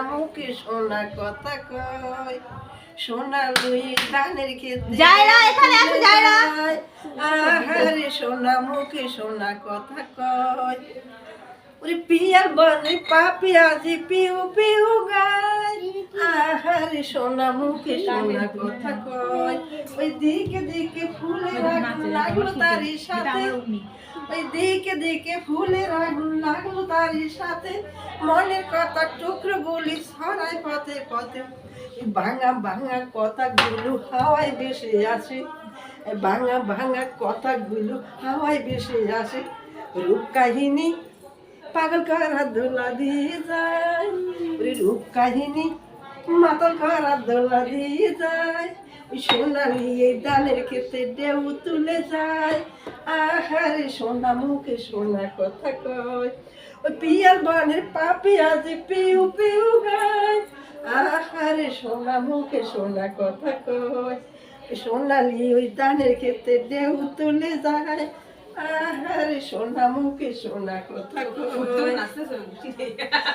মুখে সোনা কথা কয় সোনা লুই ধানের ক্ষেতে যায়রা এখানে আসো যায়রা আহারে সোনা মুখে সোনা কথা কয় ওরে পিয়ার বনে পাপি আজি পিউ পিউ গায় আহারে সোনা মুখে সোনা কথা কয় ওই দিকে দিকে ফুলের আগুন লাগলো তারই সাথে ওই দিকে দিকে ফুলের আগুন লাগলো তারই সাথে মনের কথা টুকরো গুলি ছড়ায় পথে পথে ভাঙা ভাঙা কথাগুলো হাওয়ায় ভেসে আসে ভাঙা ভাঙা কথাগুলো হাওয়ায় ভেসে আসে রূপ কাহিনী পাগল করা দোলা দিয়ে যায় ওই রূপ কাহিনী মাতাল করা দোলা দিয়ে যায় ওই সোনালি এই দানের ক্ষেত্রে ঢেউ তুলে যায় আহারে সোনা মুখে সোনা কথা কয় ওই পিয়ার বনের পাপি আজি পিউ পিউ গায় আহারে সোনা মুখে সোনা কথা কয় সোনালি ওই দানের ক্ষেত্রে ঢেউ তুলে যায় আহারে সোনা মুখে সোনা কথা কয়